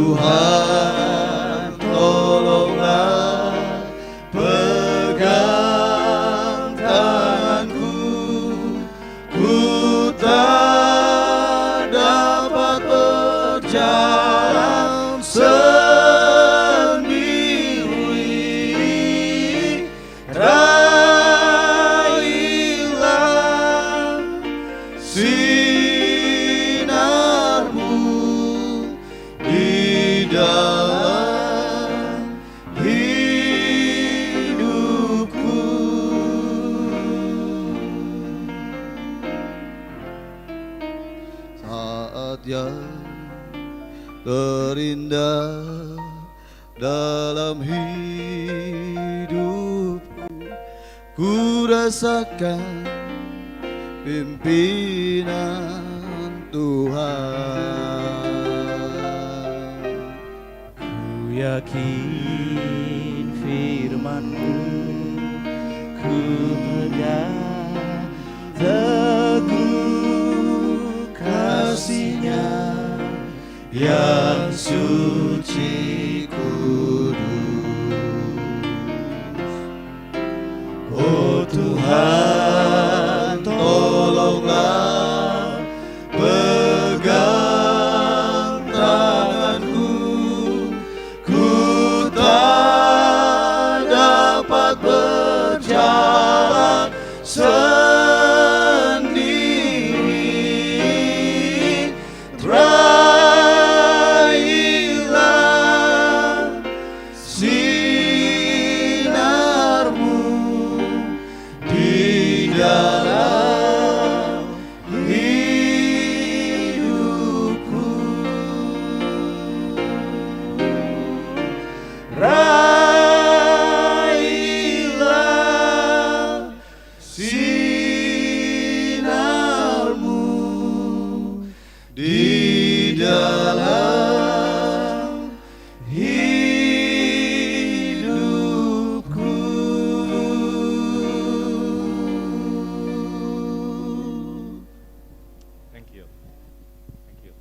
Tuhan tolonglah, pegang tanganku, ku tak dapat berjalan sendiri. Raihlah sinarmu di dalam hidupku. Saat yang terindah dalam hidupku, ku rasakan pimpinan Tuhan. Ku yakin firman-Mu, ku pegang teguh kasih-Nya yang suci kudus. Oh Tuhan, tolonglah, pegang tanganku, ku tak dapat berjalan sendiri. Raihlah sinarmu di dalam hidupku. Raihlah sinarmu di dalam hidupku. Thank you. Thank you.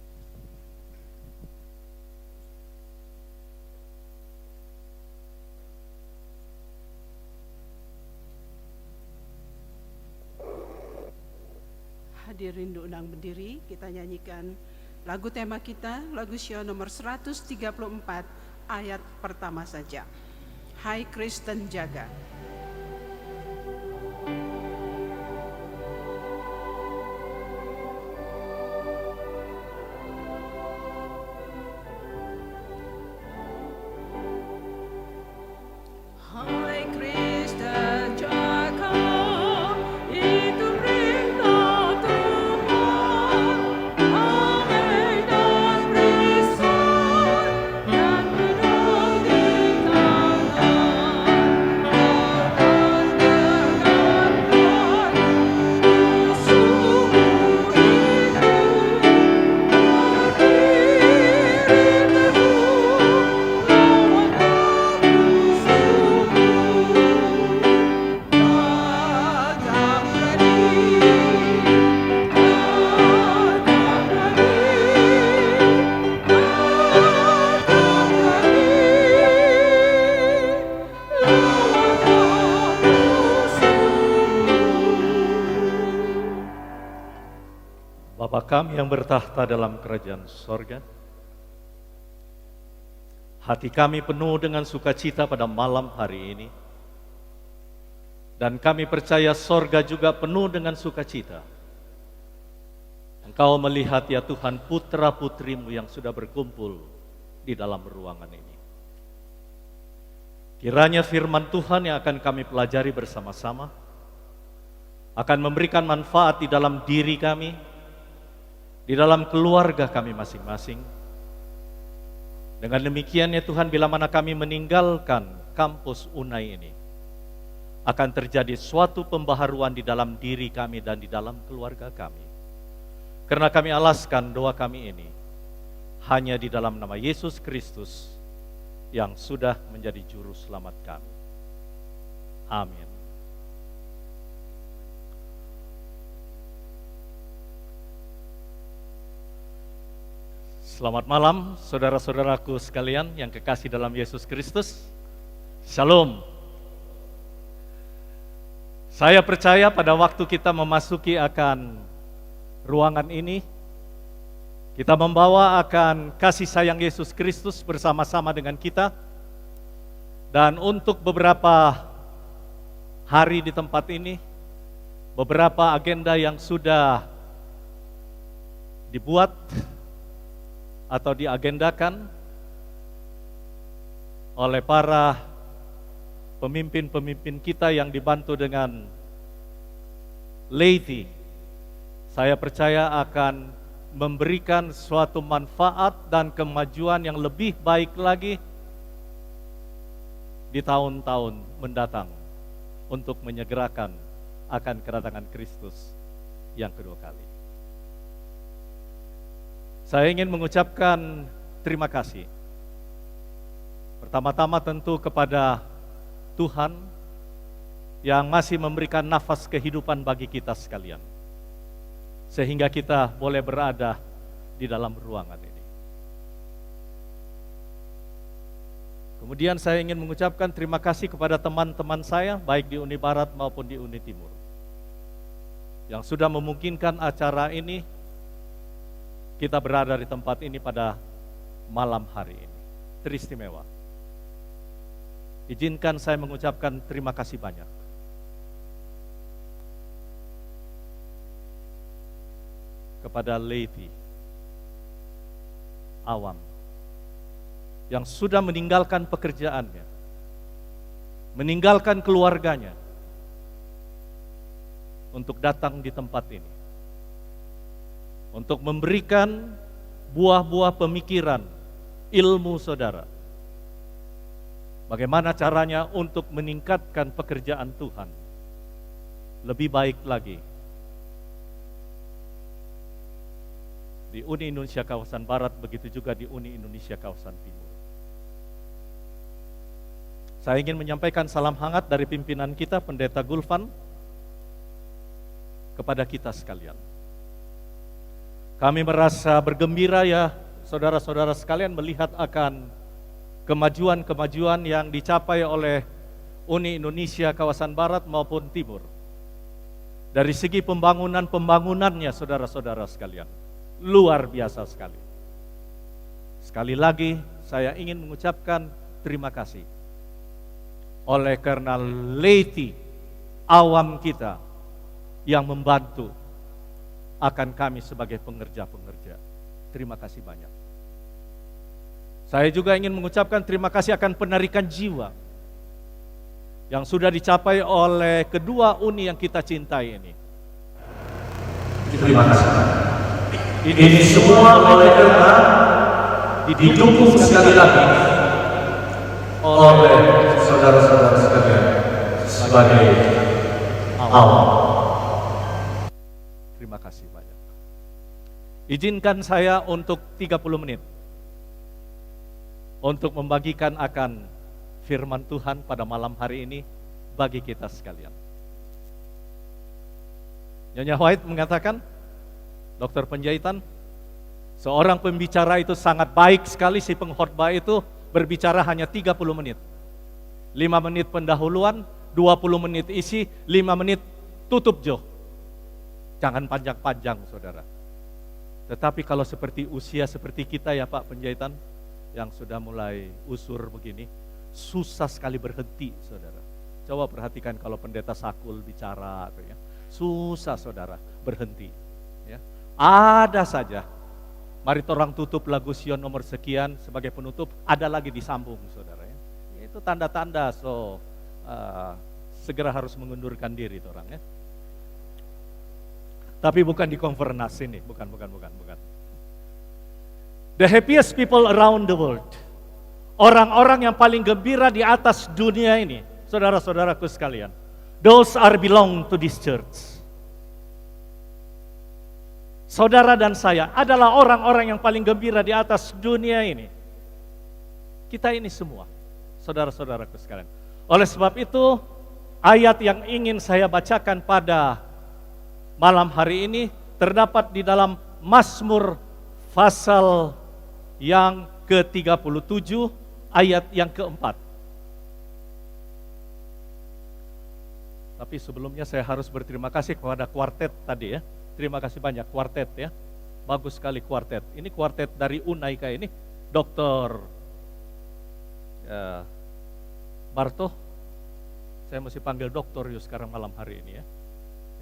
Hadirin diundang berdiri, kita nyanyikan lagu tema kita, lagu Sio nomor 134 ayat pertama saja. Hai Kristen jaga. Hai Kristen jaga, itu perintah Tuhan. Damai dan bersih dan penuh di tangan. Bapa kami yang bertahta dalam kerajaan sorga, hati kami penuh dengan sukacita pada malam hari ini, dan kami percaya sorga juga penuh dengan sukacita. Engkau melihat ya Tuhan putra-putrimu yang sudah berkumpul di dalam ruangan ini. Kiranya firman Tuhan yang akan kami pelajari bersama-sama akan memberikan manfaat di dalam diri kami, di dalam keluarga kami masing-masing. Dengan demikian ya Tuhan, bila mana kami meninggalkan kampus Unai ini, akan terjadi suatu pembaharuan di dalam diri kami dan di dalam keluarga kami. Karena kami alaskan doa kami ini hanya di dalam nama Yesus Kristus yang sudah menjadi juru selamat kami. Amin. Selamat malam, saudara-saudaraku sekalian yang kekasih dalam Yesus Kristus. Shalom. Saya percaya pada waktu kita memasuki akan ruangan ini, kita membawa akan kasih sayang Yesus Kristus bersama-sama dengan kita. Dan untuk beberapa hari di tempat ini, beberapa agenda yang sudah dibuat atau diagendakan oleh para pemimpin-pemimpin kita yang dibantu dengan laity, saya percaya akan memberikan suatu manfaat dan kemajuan yang lebih baik lagi di tahun-tahun mendatang untuk menyegerakan akan kedatangan Kristus yang kedua kali. Saya ingin mengucapkan terima kasih. Pertama-tama tentu kepada Tuhan yang masih memberikan nafas kehidupan bagi kita sekalian, sehingga kita boleh berada di dalam ruangan ini. Kemudian saya ingin mengucapkan terima kasih kepada teman-teman saya, baik di Uni Barat maupun di Uni Timur, yang sudah memungkinkan acara ini kita berada di tempat ini pada malam hari ini. Teristimewa. Izinkan saya mengucapkan terima kasih banyak kepada laity awam yang sudah meninggalkan pekerjaannya, meninggalkan keluarganya untuk datang di tempat ini, untuk memberikan buah-buah pemikiran, ilmu saudara. Bagaimana caranya untuk meningkatkan pekerjaan Tuhan lebih baik lagi di Uni Indonesia kawasan Barat, begitu juga di Uni Indonesia kawasan Timur. Saya ingin menyampaikan salam hangat dari pimpinan kita, Pendeta Gulvan, kepada kita sekalian. Kami merasa bergembira ya saudara-saudara sekalian melihat akan kemajuan-kemajuan yang dicapai oleh Uni Indonesia kawasan Barat maupun Timur. Dari segi pembangunannya saudara-saudara sekalian, luar biasa sekali. Sekali lagi saya ingin mengucapkan terima kasih oleh karena laity awam kita yang membantu akan kami sebagai pengerja-pengerja. Terima kasih banyak. Saya juga ingin mengucapkan terima kasih akan penarikan jiwa yang sudah dicapai oleh kedua uni yang kita cintai ini. Terima kasih. Ini semua oleh karena didukung sekali lagi oleh saudara-saudara sekalian sebagai awam. Terima kasih banyak. Izinkan saya untuk 30 menit untuk membagikan akan firman Tuhan pada malam hari ini bagi kita sekalian. Nyonya White mengatakan, Dokter Penjahitan, seorang pembicara itu sangat baik sekali, si pengkhotbah itu berbicara hanya 30 menit. 5 menit pendahuluan, 20 menit isi, 5 menit tutup jo. Jangan panjang-panjang saudara. Tetapi kalau seperti usia seperti kita ya Pak Penjahitan, yang sudah mulai usur begini, susah sekali berhenti saudara. Coba perhatikan kalau pendeta sakul bicara atau ya, susah saudara berhenti. Ya. Ada saja. Mari orang tutup lagu Sion nomor sekian sebagai penutup, ada lagi disambung saudara ya. Itu tanda-tanda segera harus mengundurkan diri orang ya. Tapi bukan di konferensi ini, bukan. The happiest people around the world. Orang-orang yang paling gembira di atas dunia ini, saudara-saudaraku sekalian. Those are belong to this church. Saudara dan saya adalah orang-orang yang paling gembira di atas dunia ini. Kita ini semua, saudara-saudaraku sekalian. Oleh sebab itu, ayat yang ingin saya bacakan pada malam hari ini terdapat di dalam Mazmur pasal yang ke-37 ayat yang keempat. Tapi sebelumnya saya harus berterima kasih kepada kuartet tadi ya. Terima kasih banyak kuartet ya. Bagus sekali kuartet. Ini kuartet dari Unaika ini. Dr. Barto. Saya mesti panggil dokter yuk sekarang malam hari ini ya.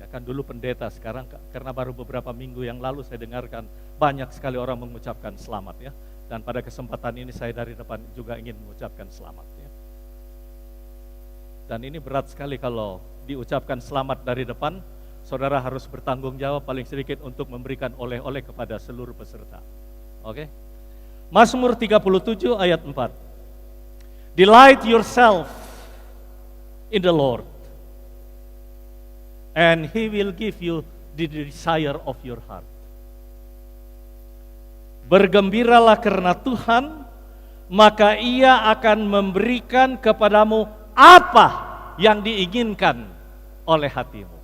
Ya kan dulu pendeta, sekarang karena baru beberapa minggu yang lalu saya dengarkan banyak sekali orang mengucapkan selamat ya. Dan pada kesempatan ini saya dari depan juga ingin mengucapkan selamat ya. Dan ini berat sekali kalau diucapkan selamat dari depan, saudara harus bertanggung jawab paling sedikit untuk memberikan oleh-oleh kepada seluruh peserta. Oke? Mazmur 37 ayat 4. Delight yourself in the Lord, and He will give you the desire of your heart. Bergembiralah karena Tuhan, maka Ia akan memberikan kepadamu apa yang diinginkan oleh hatimu.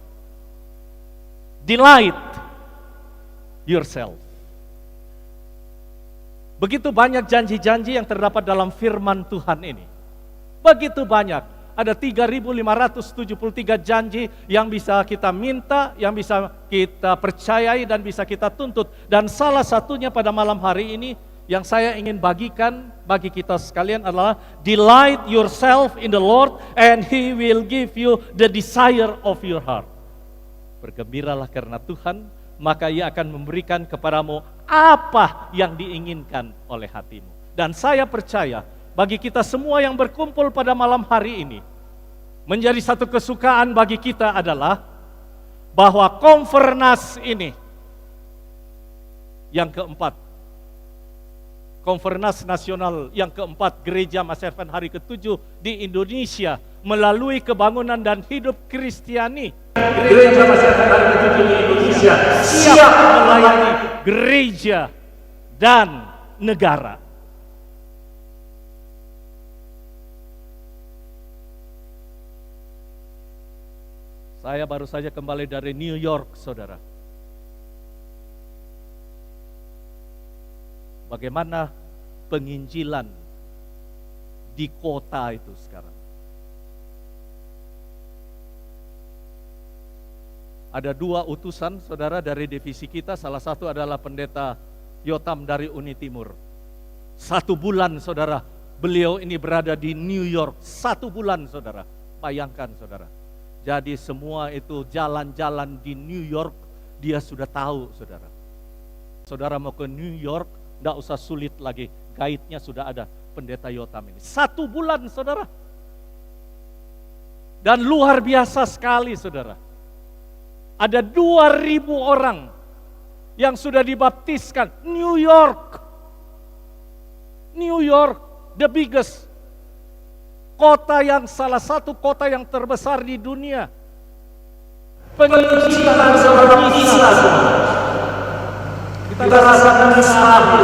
Delight yourself. Begitu banyak janji-janji yang terdapat dalam firman Tuhan ini. Begitu banyak. Ada 3.573 janji yang bisa kita minta, yang bisa kita percayai dan bisa kita tuntut. Dan salah satunya pada malam hari ini yang saya ingin bagikan bagi kita sekalian adalah delight yourself in the Lord and He will give you the desire of your heart. Bergembiralah karena Tuhan, maka Ia akan memberikan kepadamu apa yang diinginkan oleh hatimu. Dan saya percaya bagi kita semua yang berkumpul pada malam hari ini, menjadi satu kesukaan bagi kita adalah bahwa Konfernas ini yang keempat, Konfernas Nasional yang keempat Gereja Masa Advent hari ke-7 di Indonesia melalui kebangunan dan hidup Kristiani, Gereja Masa Advent hari ke-7 di Indonesia siap melayani gereja dan negara. Saya baru saja kembali dari New York, saudara. Bagaimana penginjilan di kota itu sekarang? Ada 2 utusan, saudara, dari divisi kita. Salah satu adalah pendeta Yotam dari Uni Timur. 1 bulan, saudara, beliau ini berada di New York. 1 bulan, saudara. Bayangkan, saudara. Jadi semua itu jalan-jalan di New York, dia sudah tahu, saudara. Saudara mau ke New York, tidak usah sulit lagi. Guide-nya sudah ada, pendeta Yotam ini. 1 bulan, saudara. Dan luar biasa sekali, saudara. Ada 2.000 orang yang sudah dibaptiskan. New York, the biggest. Kota yang salah satu kota yang terbesar di dunia. Penginjilan seperti Islam. Kita rasakan stabil.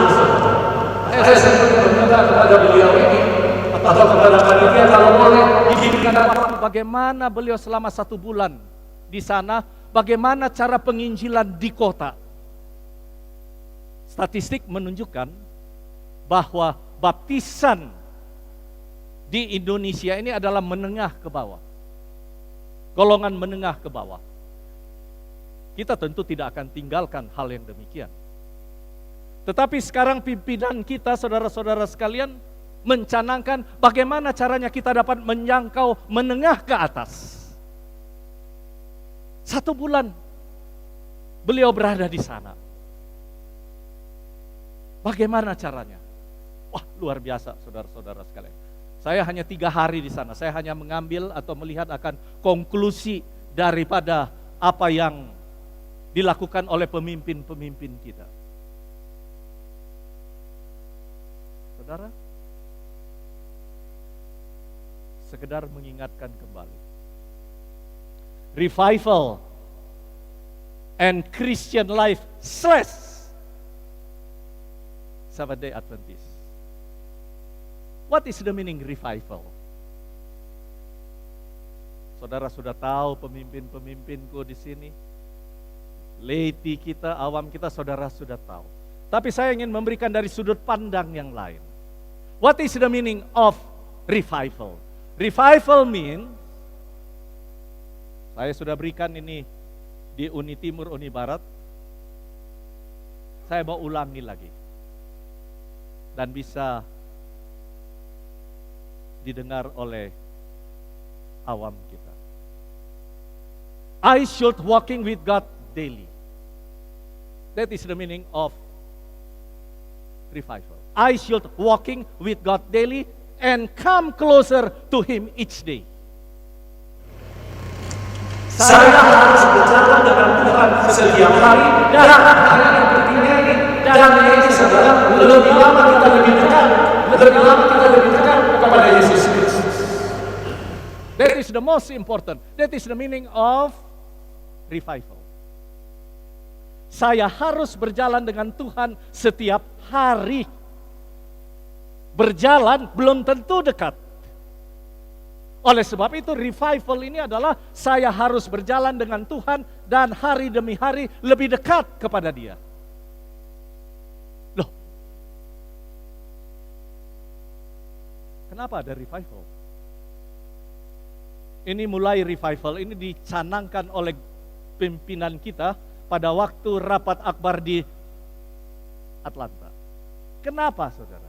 Saya meminta kepada beliau ini atau kepada panitia kalau boleh diberikan waktu bagaimana beliau selama 1 bulan di sana, bagaimana cara penginjilan di kota. Statistik menunjukkan bahwa baptisan di Indonesia ini adalah menengah ke bawah. Golongan menengah ke bawah. Kita tentu tidak akan tinggalkan hal yang demikian. Tetapi sekarang pimpinan kita, saudara-saudara sekalian, mencanangkan bagaimana caranya kita dapat menjangkau menengah ke atas. 1 bulan beliau berada di sana. Bagaimana caranya? Wah, luar biasa, saudara-saudara sekalian. Saya hanya 3 hari di sana. Saya hanya mengambil atau melihat akan konklusi daripada apa yang dilakukan oleh pemimpin-pemimpin kita. Saudara, sekedar mengingatkan kembali. Revival and Christian life / Seventh-day Adventist. What is the meaning revival? Saudara sudah tahu pemimpin-pemimpinku di sini. Laity kita, awam kita, saudara sudah tahu. Tapi saya ingin memberikan dari sudut pandang yang lain. What is the meaning of revival? Revival means, saya sudah berikan ini di Uni Timur, Uni Barat. Saya mau ulangi lagi. Dan bisa didengar oleh awam kita. I should walking with God daily. That is the meaning of revival. I should walking with God daily and come closer to Him each day. Saya harus berjalan dengan Tuhan setiap hari dan hari yang berikutnya ini. Dan ini saudara, lebih lama kita lebih dekat kepada Yesus Kristus. That is the most important. That is the meaning of revival. Saya harus berjalan dengan Tuhan setiap hari. Berjalan belum tentu dekat. Oleh sebab itu revival ini adalah saya harus berjalan dengan Tuhan dan hari demi hari lebih dekat kepada Dia. Loh, kenapa ada revival? Ini mulai revival, ini dicanangkan oleh pimpinan kita pada waktu rapat akbar di Atlanta. Kenapa saudara?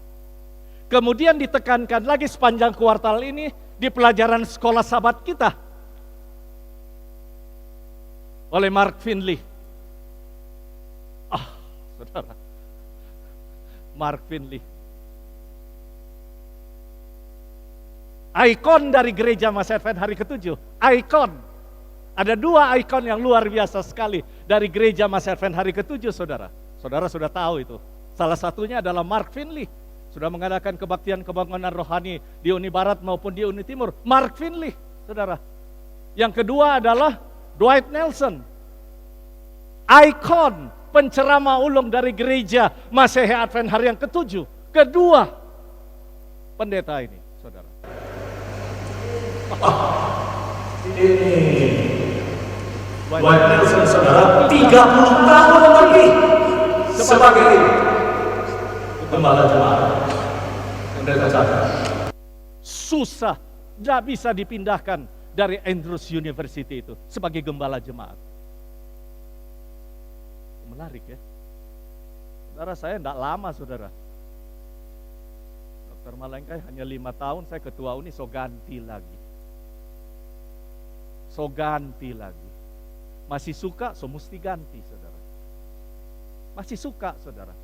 Kemudian ditekankan lagi sepanjang kuartal ini di pelajaran sekolah sahabat kita oleh Mark Finley. Saudara, Mark Finley, ikon dari gereja Masa Advent hari ke-7. Ikon. Ada 2 ikon yang luar biasa sekali dari gereja Masa Advent hari ke-7, saudara. Saudara sudah tahu itu. Salah satunya adalah Mark Finley. Sudah mengadakan kebaktian kebangunan rohani di Uni Barat maupun di Uni Timur. Mark Finley, saudara. Yang kedua adalah Dwight Nelson. Ikon penceramah ulung dari gereja Masehi Advent hari yang ke-7. Kedua pendeta ini, saudara. Ini Dwight Nelson, saudara, 30 tahun lebih sebagai gembala jemaat. Susah, tidak bisa dipindahkan dari Andrews University itu sebagai gembala jemaat. Menarik ya. Saudara, saya tidak lama, saudara. Dr. Malengkai hanya 5 tahun, saya ketua uni, so ganti lagi. Masih suka, so mesti ganti, saudara. Masih suka, saudara.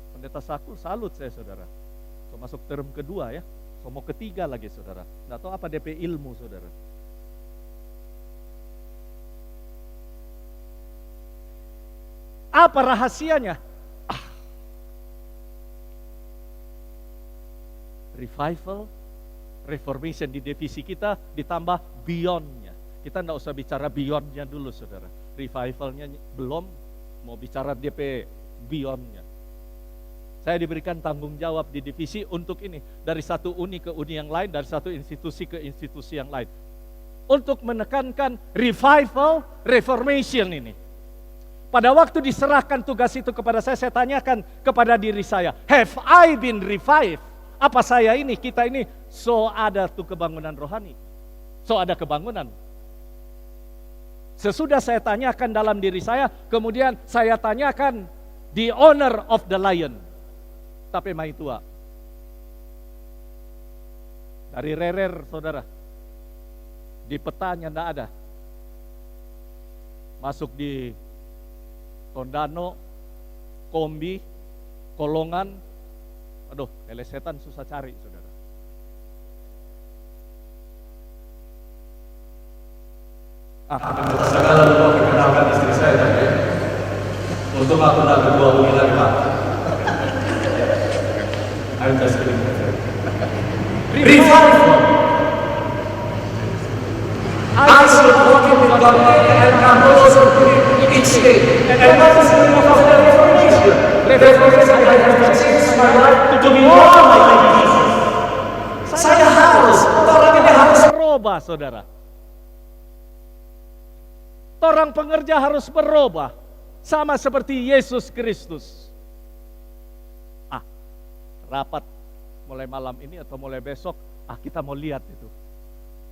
Pendeta Sakul salut saya, saudara. So masuk term kedua ya. So mau ketiga lagi, saudara. Nggak tahu apa DP ilmu, saudara. Apa rahasianya? Revival, reformation di divisi kita ditambah beyond-nya. Kita nggak usah bicara beyond-nya dulu, saudara. Revival-nya belum, mau bicara DP beyond-nya. Saya diberikan tanggung jawab di divisi untuk ini. Dari satu uni ke uni yang lain, dari satu institusi ke institusi yang lain. Untuk menekankan revival, reformation ini. Pada waktu diserahkan tugas itu kepada saya tanyakan kepada diri saya, have I been revived? Apa saya ini, kita ini, so ada tuh kebangunan rohani. So ada kebangunan. Sesudah saya tanyakan dalam diri saya, kemudian saya tanyakan the owner of the lion. Tapi mai tua. Dari Rerer, saudara. Di petanya tidak ada. Masuk di Tondano, Kombi, Kolongan. Aduh, lele setan susah cari, saudara. Segala lupa perkenalkan istri saya tadi. Untuk aku nak kedua uni lagi, Pak. I'm just kidding. Revival. I should walk in with God and come closer to Him each day. And what is the meaning of the reformation? Reformation, I have changed my life to be more like Jesus. Saya harus, orang ini harus berubah, saudara. Orang pengerja harus berubah. sama seperti Yesus Kristus. Rapat mulai malam ini atau mulai besok, kita mau lihat itu.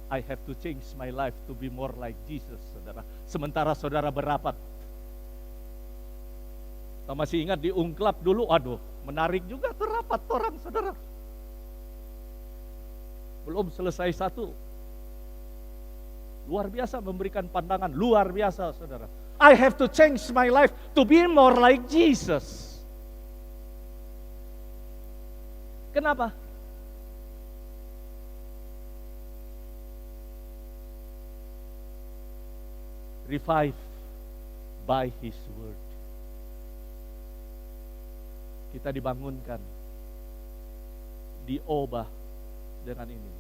I have to change my life to be more like Jesus, saudara. Sementara saudara berapat. Kita masih ingat di Ungklap dulu, aduh, menarik juga tuh rapat orang, saudara. Belum selesai satu. Luar biasa memberikan pandangan, luar biasa, saudara. I have to change my life to be more like Jesus. Kenapa? Revive by His word. Kita dibangunkan, diubah dengan ini.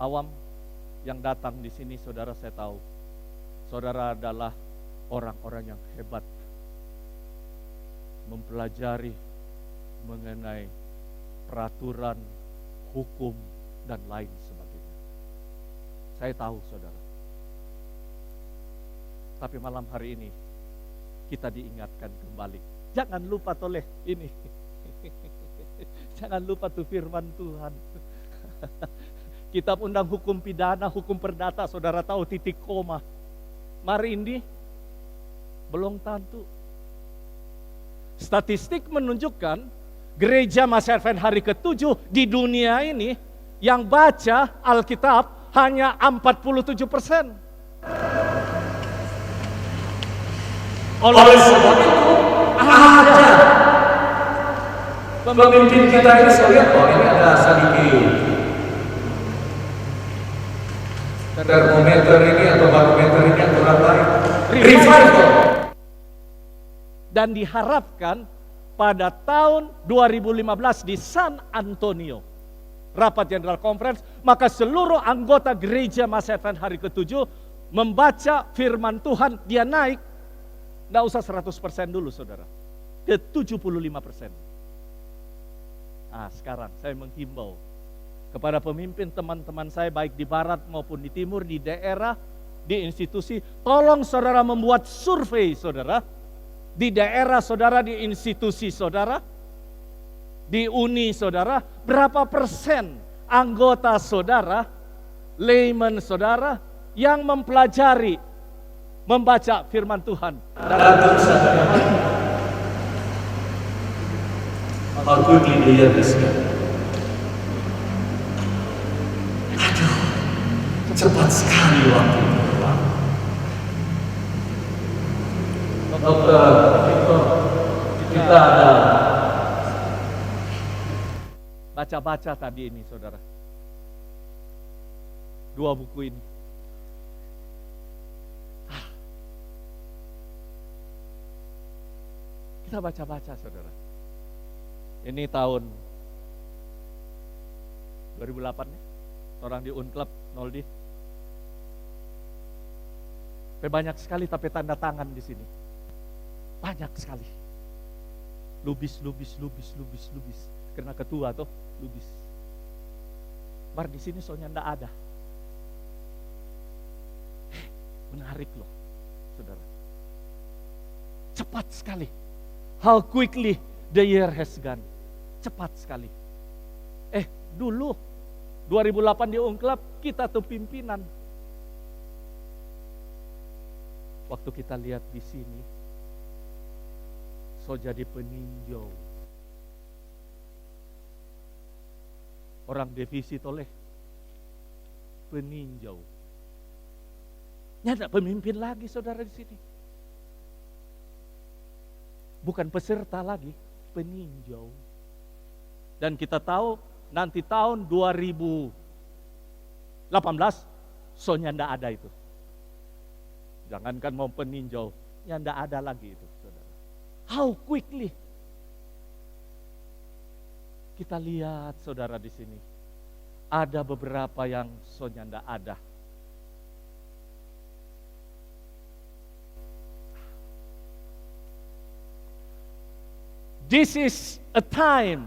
Awam yang datang di sini, saudara, saya tahu, saudara adalah orang-orang yang hebat, mempelajari mengenai peraturan, hukum, dan lain sebagainya. Saya tahu, saudara. Tapi malam hari ini kita diingatkan kembali. Jangan lupa toleh ini. Jangan lupa tuh firman Tuhan. Kitab Undang Hukum Pidana, Hukum Perdata, saudara tahu titik koma. Mari ini belum tentu. Statistik menunjukkan gereja Masa Advent hari ke-7 di dunia ini yang baca Alkitab hanya 47%. Oleh sebab itu ada pemimpin kita ini, saya lihat ini ada sedikit termometer ini atau barometer ini yang kurang baik. Revival. Dan diharapkan pada tahun 2015 di San Antonio, rapat General Conference, maka seluruh anggota gereja Masa Advent hari ke-7 membaca firman Tuhan, dia naik, tidak usah 100% dulu, saudara, ke 75%. Nah, sekarang saya menghimbau kepada pemimpin teman-teman saya baik di barat maupun di timur, di daerah, di institusi, tolong saudara membuat survei, saudara, di daerah saudara, di institusi saudara, di uni saudara, berapa persen anggota saudara, layman saudara, yang mempelajari, membaca firman Tuhan. Dan saudara, how quickly the year is gone. Aduh, cepat sekali waktu itu. Dokter Victor, kita ada baca-baca tadi ini, saudara. 2 buku ini. Kita baca-baca, saudara. Ini tahun 2008 ya. Orang di Unclub, Noldi. Banyak sekali tapi tanda tangan di sini. Banyak sekali. Lubis. Karena ketua tuh, lubis. Bar di sini soalnya enggak ada. Menarik loh, saudara. Cepat sekali. How quickly the year has gone. Cepat sekali. Dulu 2008 di Ungklap kita tuh pimpinan. Waktu kita lihat di sini, so jadi peninjau. Orang defisit oleh peninjau. Ada pemimpin lagi, saudara, di sini. Bukan peserta lagi, peninjau. Dan kita tahu nanti tahun 2018 soalnya enggak ada itu. Jangankan mau peninjau, ya enggak ada lagi itu, saudara. How quickly kita lihat, saudara, di sini ada beberapa yang soalnya enggak ada. This is a time.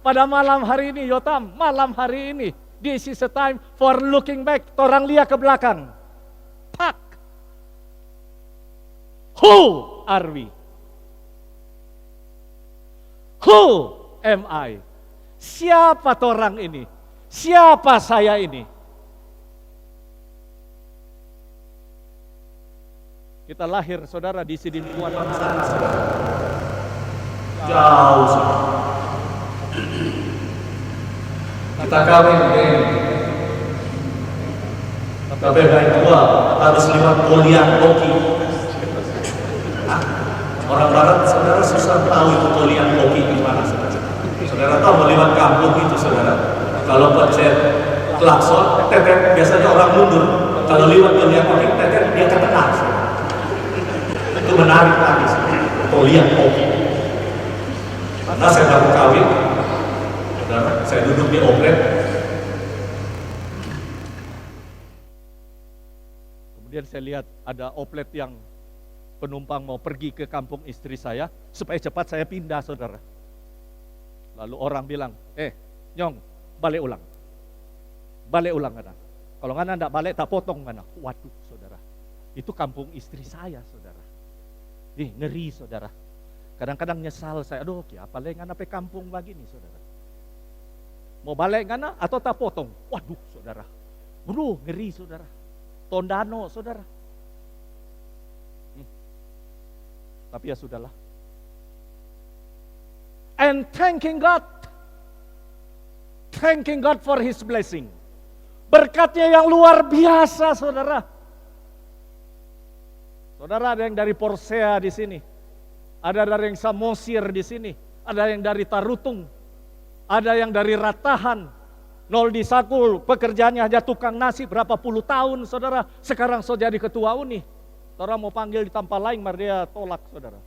Pada malam hari ini, Yotam, malam hari ini, this is a time for looking back. Orang lihat ke belakang. Who are we? Who am I? Siapa torang ini? Siapa saya ini? Kita lahir, saudara, di Sidimpuan sana. Jauh sekali. Kita kawin tapi baik tua harus lewat polian koki. Orang barat, saudara, susah tahu itu polian koki di mana, saudara. Saudara tahu lewat kampung itu, saudara. Kalau pencet klakson, tetet, biasanya orang mundur. Kalau lewat polian koki, tetet, dia ke tengah, saudara. Itu menarik lagi, polian koki. Karena saya baru kawin, saudara, saya duduk di oplet. Kemudian saya lihat ada oplet yang penumpang mau pergi ke kampung istri saya, supaya cepat saya pindah, saudara. Lalu orang bilang, Nyong, balik ulang. Balik ulang, ngana. Kalau ngana ndak balik, tak potong, ngana. Waduh, saudara. Itu kampung istri saya, saudara. Ngeri, saudara. Kadang-kadang nyesal saya, aduh, apa lagi ngana pe kampung lagi nih, saudara. Mau balik ngana atau tak potong? Waduh, saudara. Waduh, ngeri, saudara. Tondano, saudara. Tapi ya sudahlah. And thanking God for His blessing. Berkatnya yang luar biasa, saudara. Saudara, ada yang dari Porsea di sini, ada dari yang Samosir di sini, ada yang dari Tarutung, ada yang dari Ratahan. Nol di Sakul, pekerjaannya hanya tukang nasi berapa puluh tahun, saudara. Sekarang so jadi ketua UNI. Orang mau panggil di tempat lain, mar dia tolak, saudara.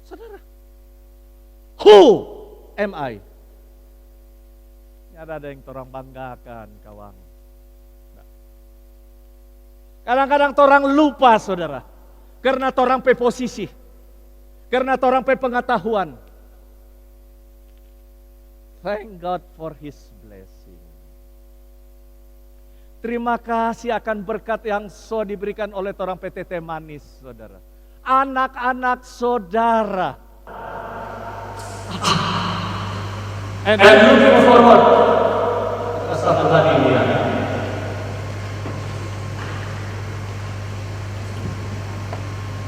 Saudara, who am I? Ini ada yang orang banggakan, kawan. Kadang-kadang orang lupa, saudara. Karena orang pe posisi, karena orang pe pengetahuan. Thank God for His blessing. Terima kasih akan berkat yang so diberikan oleh orang PTT Manis, saudara. Anak-anak saudara. And looking forward. Satu hari ya.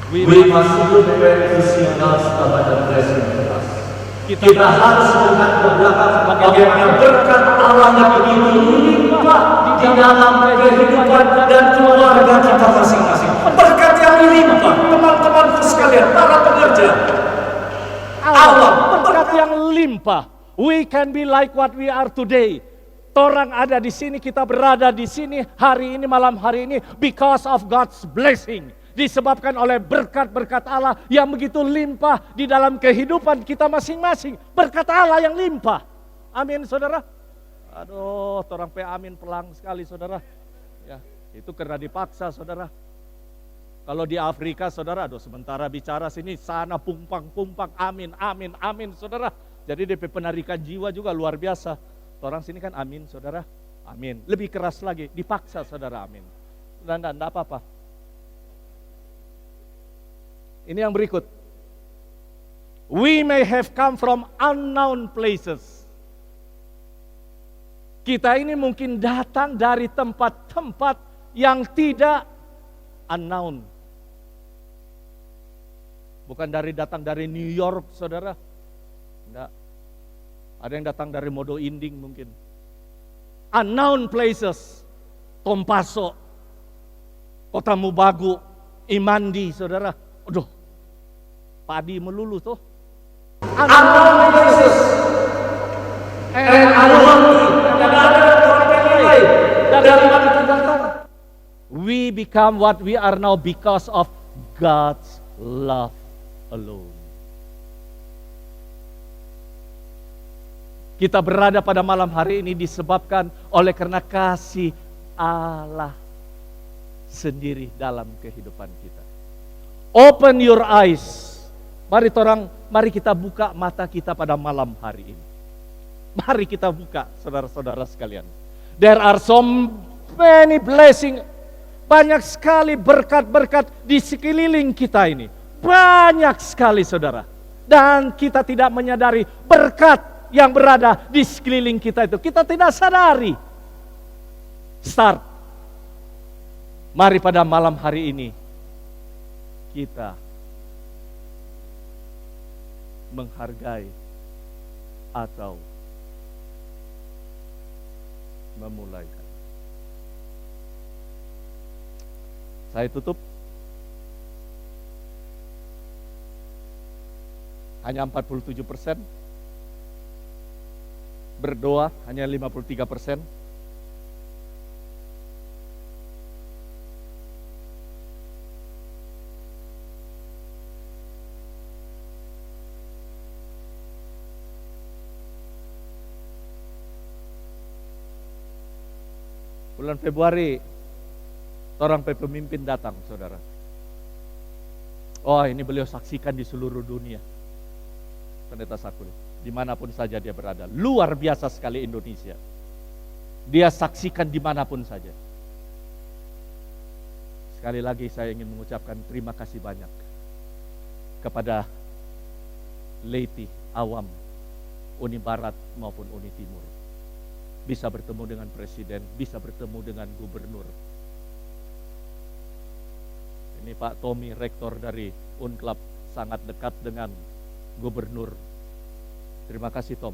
We must look back to see God's abundant blessing in us. Kita harus melihat ke belakang bagaimana berkat Allah yang begitu limpah di dalam kehidupan dan keluarga kita masing-masing. Berkat yang limpah, teman-temanku sekalian, para pekerja. Allah, berkat yang limpah. We can be like what we are today. Orang ada di sini, kita berada di sini hari ini, malam hari ini, because of God's blessing. Disebabkan oleh berkat-berkat Allah yang begitu limpah di dalam kehidupan kita masing-masing. Berkat Allah yang limpah. Amin, saudara. Aduh, orang pe amin pelang sekali, saudara. Ya, itu karena dipaksa, saudara. Kalau di Afrika, saudara, aduh, sementara bicara sini, sana pumpang-pumpang, amin, amin, amin, saudara. Jadi DP penarikan jiwa juga luar biasa. Orang sini kan amin, saudara. Amin. Lebih keras lagi, dipaksa, saudara, amin. Dan enggak apa-apa. Ini yang berikut. We may have come from unknown places. Kita ini mungkin datang dari tempat-tempat yang tidak unknown. Bukan datang dari New York, saudara. Enggak. Ada yang datang dari Modo Inding mungkin. Unknown places. Tompaso, Kota Mubagu, Imandi, saudara. Aduh, padi melulu tuh. Unknown places. And dari mana kita datang? We become what we are now because of God's love alone. Kita berada pada malam hari ini disebabkan oleh karena kasih Allah sendiri dalam kehidupan kita. Open your eyes. Mari kita buka mata kita pada malam hari ini. Mari kita buka, saudara-saudara sekalian. There are so many blessings Banyak sekali berkat-berkat di sekeliling kita ini. Banyak sekali saudara. Dan kita tidak menyadari berkat yang berada di sekeliling kita itu. Kita tidak sadari. Start. Mari pada malam hari ini kita menghargai atau memulaikan. Saya tutup. Hanya 47%. Berdoa hanya 53%. Bulan Februari, seorang pemimpin datang, saudara. Oh, ini beliau saksikan di seluruh dunia. Pendeta Sakul, dimanapun saja dia berada. Luar biasa sekali Indonesia. Dia saksikan dimanapun saja. Sekali lagi saya ingin mengucapkan terima kasih banyak kepada Leti, Awam, Uni Barat maupun Uni Timur. Bisa bertemu dengan presiden, bisa bertemu dengan gubernur. Ini Pak Tommy, rektor dari Unclub, sangat dekat dengan gubernur. Terima kasih Tom.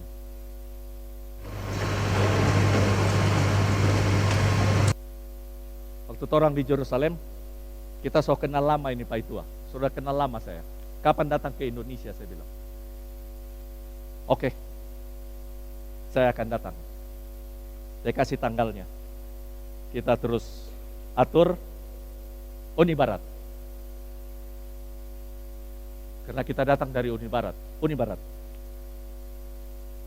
Waktu orang di Yerusalem, kita so kenal lama ini Pak Itua. Sudah kenal lama saya. Kapan datang ke Indonesia, saya bilang. Oke, saya akan datang. Saya kasih tanggalnya. Kita terus atur Uni Barat. Karena kita datang dari Uni Barat. Uni Barat.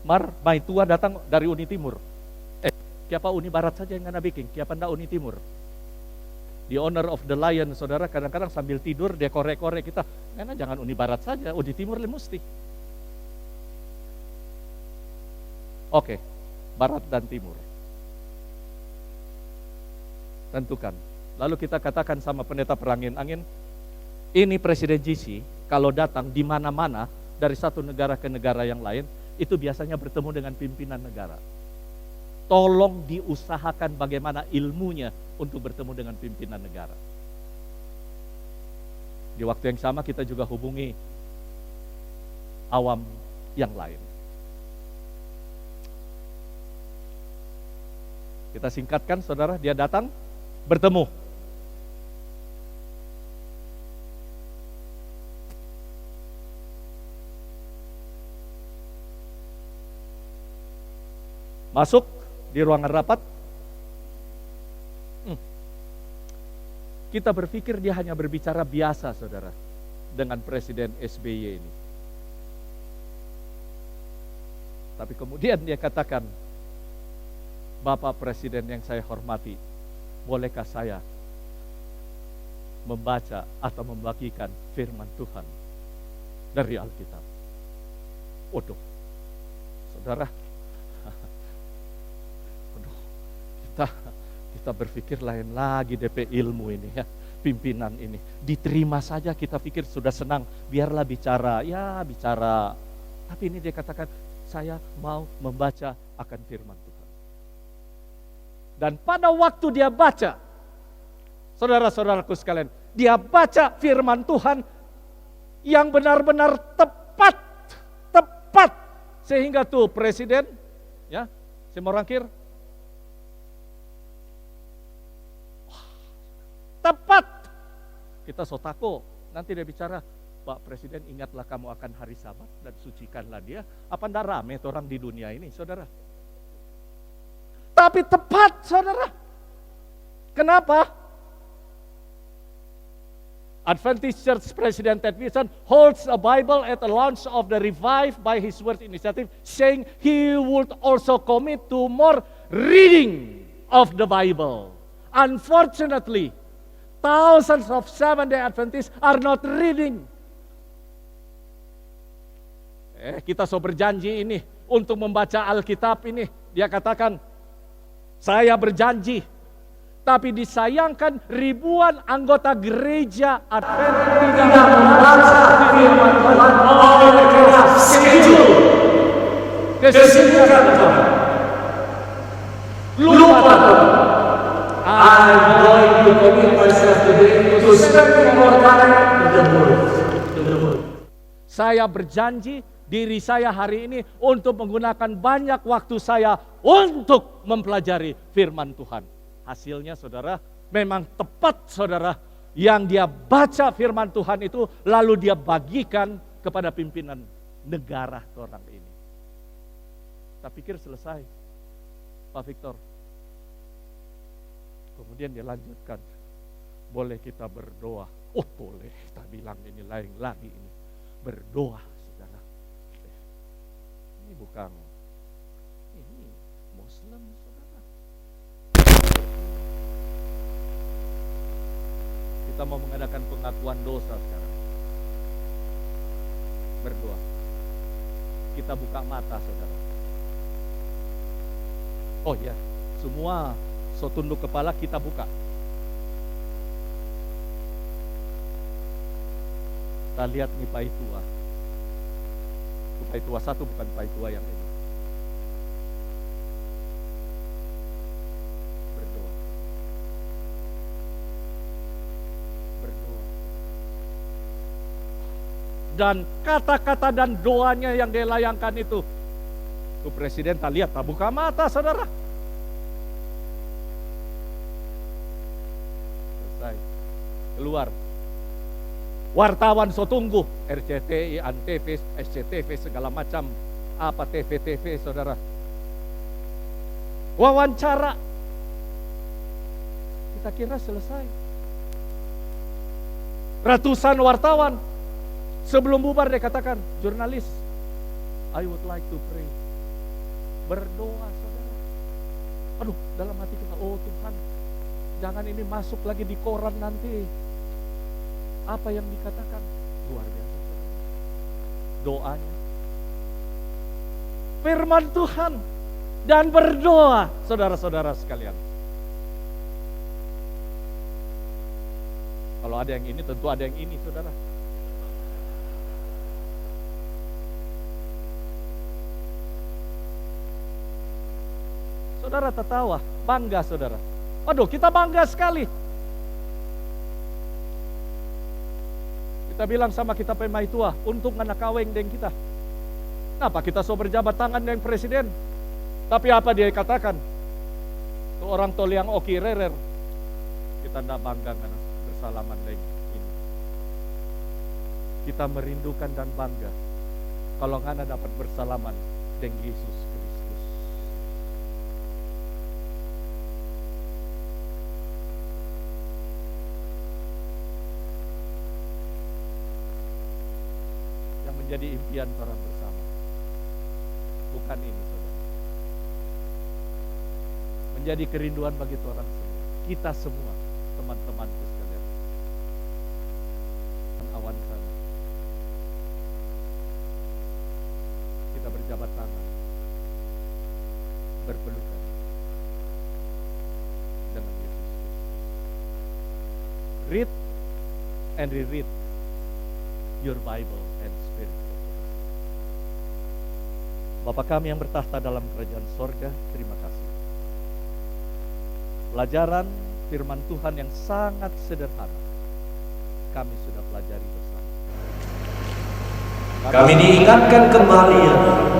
Mar, Mai Tua datang dari Uni Timur. Kiapa Uni Barat saja yang ngana bikin, kiapa ndak Uni Timur. The owner of the lion, saudara, kadang-kadang sambil tidur dia korek-korek kita. Karena jangan Uni Barat saja, Uni Timur le mesti. Oke, Barat dan Timur. Tentukan. Lalu kita katakan sama pendeta perangin-angin, ini Presiden GC kalau datang di mana-mana dari satu negara ke negara yang lain, itu biasanya bertemu dengan pimpinan negara. Tolong diusahakan bagaimana ilmunya untuk bertemu dengan pimpinan negara. Di waktu yang sama kita juga hubungi awam yang lain. Kita singkatkan saudara, dia datang, bertemu. Masuk di ruangan rapat. Kita berpikir dia hanya berbicara biasa, saudara, dengan Presiden SBY ini. Tapi kemudian dia katakan, Bapak Presiden yang saya hormati, bolehkah saya membaca atau membagikan firman Tuhan dari Alkitab? Waduh, saudara, kita berpikir lain lagi DP ilmu ini ya, pimpinan ini. Diterima saja kita pikir sudah senang, biarlah bicara, ya bicara. Tapi ini dia katakan, saya mau membaca akan firman Tuhan. Dan pada waktu dia baca, saudara-saudaraku sekalian, dia baca firman Tuhan yang benar-benar tepat. Sehingga tuh presiden, ya, Simorangkir, tepat. Kita sotako, nanti dia bicara, Pak Presiden ingatlah kamu akan hari Sabat dan sucikanlah dia. Apa ndak rame orang di dunia ini, saudara? Tapi tepat, saudara. Kenapa? Adventist Church President Ted Wilson holds a Bible at the launch of the Revive by His Word initiative, saying he would also commit to more reading of the Bible. Unfortunately, thousands of Seventh-day Adventists are not reading. Kita so berjanji ini untuk membaca Alkitab ini. Dia katakan, saya berjanji Tapi disayangkan ribuan anggota gereja Advent tidak membaca firman Tuhan oleh karena schedule, kesibukan Tuhan. Lupa Tuhan. I'm going to commit myself today to spending more time in the Word. Saya berjanji diri saya hari ini untuk menggunakan banyak waktu saya untuk mempelajari firman Tuhan. Hasilnya saudara, memang tepat saudara, yang dia baca firman Tuhan itu lalu dia bagikan kepada pimpinan negara orang ini. Tak pikir selesai, Pak Victor. Kemudian dia lanjutkan, boleh kita berdoa. Oh boleh, tak bilang ini lain lagi ini. Berdoa saudara. Ini bukan, ini Muslim saudara. Kita mau mengadakan pengakuan dosa sekarang. Berdoa. Kita buka mata saudara. Oh ya, semua so tunduk kepala kita buka. Kita lihat nih pai tua. Pai tua satu bukan pai tua yang ini. Berdoa. Berdoa. Dan kata-kata dan doanya yang dilayangkan itu presiden tak lihat, tak buka mata saudara. Selesai. Keluar. Wartawan so tunggu, RCTI, Antv, SCTV, segala macam, apa TV saudara. Wawancara. Kita kira selesai. Ratusan wartawan. Sebelum bubar dia katakan, jurnalis, I would like to pray. Berdoa saudara. Aduh, dalam hati kita, oh Tuhan, jangan ini masuk lagi di koran nanti. Apa yang dikatakan? Luar biasa saudara. Doanya. Firman Tuhan. Dan berdoa, saudara-saudara sekalian. Kalau ada yang ini, tentu ada yang ini saudara. Saudara tertawa, bangga saudara. Waduh, kita bangga sekali. Kita bilang sama kita pemai tua, untung anak kaweng dengan kita. Kenapa kita so berjabat tangan dengan presiden? Tapi apa dia katakan? Tuh orang tol yang oki rerer. Kita tidak bangga karena bersalaman dengan ini. Kita merindukan dan bangga kalau ngana dapat bersalaman dengan Yesus Kristus. Menjadi impian orang bersama. Bukan ini saudara. Menjadi kerinduan bagi orang semua. Kita semua, teman-temanku sekalian. Awan sana. Kita berjabat tangan. Berpelukan. Dengan Yesus. Read and reread your Bible and Spirit. Bapa kami yang bertahta dalam kerajaan sorga, terima kasih. Pelajaran firman Tuhan yang sangat sederhana, kami sudah pelajari bersama. Kami diingatkan kembali ya Tuhan.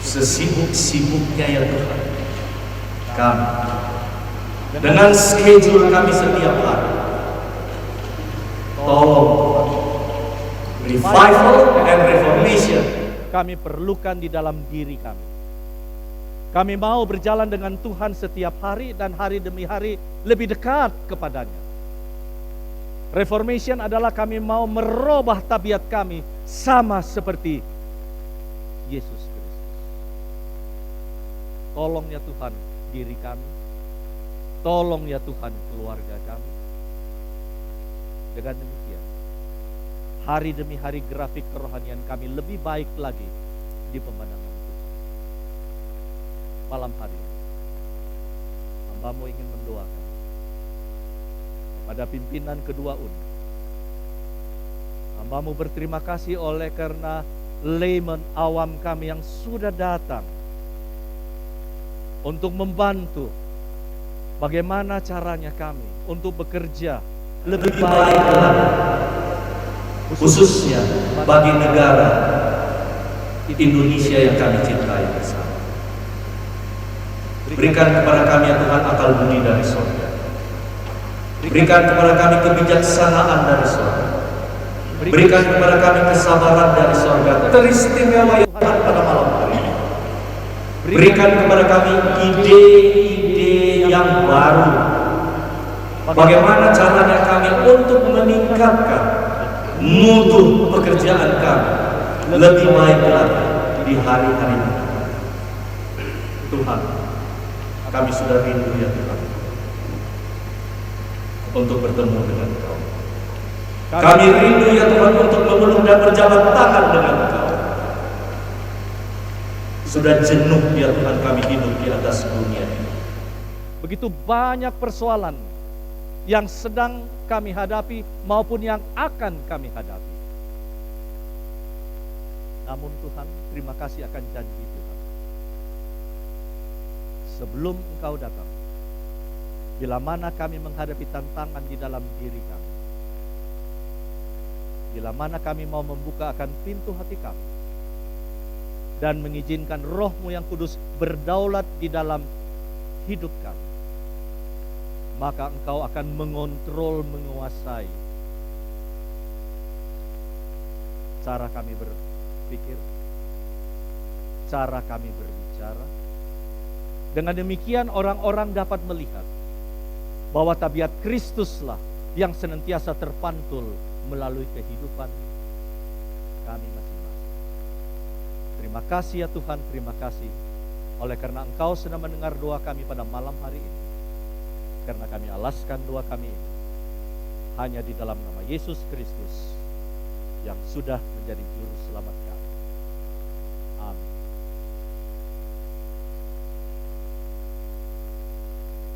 Sesibuk-sibuknya ya Tuhan. Kami dengan schedule kami setiap hari. Tolong revival and reformation kami perlukan di dalam diri kami. Kami mau berjalan dengan Tuhan setiap hari dan hari demi hari lebih dekat kepadanya. Reformation adalah kami mau merubah tabiat kami sama seperti Yesus Kristus. Tolong ya Tuhan diri kami. Tolong ya Tuhan keluarga kami. Dengan demikian, hari demi hari grafik kerohanian kami lebih baik lagi di pemandangan Tuhan. malam hari ini, hamba-Mu ingin mendoakan kepada pimpinan kedua UNI. Hamba-Mu berterima kasih oleh karena layman awam kami yang sudah datang untuk membantu bagaimana caranya kami untuk bekerja lebih baik lagi, khususnya bagi negara Indonesia yang kami cintai bersama. Berikan kepada kami ya Tuhan akal budi dari surga. Berikan kepada kami kebijaksanaan dari surga. Berikan kepada kami kesabaran dari surga. Teristimewa ya Tuhan pada malam hari ini. Berikan kepada kami ide-ide yang baru. Bagaimana caranya kami untuk meningkatkan mutu pekerjaan kami lebih baik lagi di hari-hari ini. Tuhan, kami sudah rindu ya Tuhan untuk bertemu dengan Engkau. Kami rindu ya Tuhan untuk memeluk dan berjabat tangan dengan Engkau. Sudah jenuh ya Tuhan kami hidup di atas dunia ini. Begitu banyak persoalan yang sedang kami hadapi maupun yang akan kami hadapi. Namun Tuhan, terima kasih akan janji Tuhan. Sebelum Engkau datang, bila mana kami menghadapi tantangan di dalam diri kami, bila mana kami mau membuka akan pintu hati kami dan mengizinkan Roh-Mu yang kudus berdaulat di dalam hidup kami, maka Engkau akan mengontrol, menguasai cara kami berpikir, cara kami berbicara. Dengan demikian orang-orang dapat melihat bahwa tabiat Kristuslah yang senantiasa terpantul melalui kehidupan kami masing-masing. Terima kasih ya Tuhan, terima kasih oleh karena Engkau sedang mendengar doa kami pada malam hari ini. Karena kami alaskan doa kami ini hanya di dalam nama Yesus Kristus yang sudah menjadi juru selamat kami. Amin.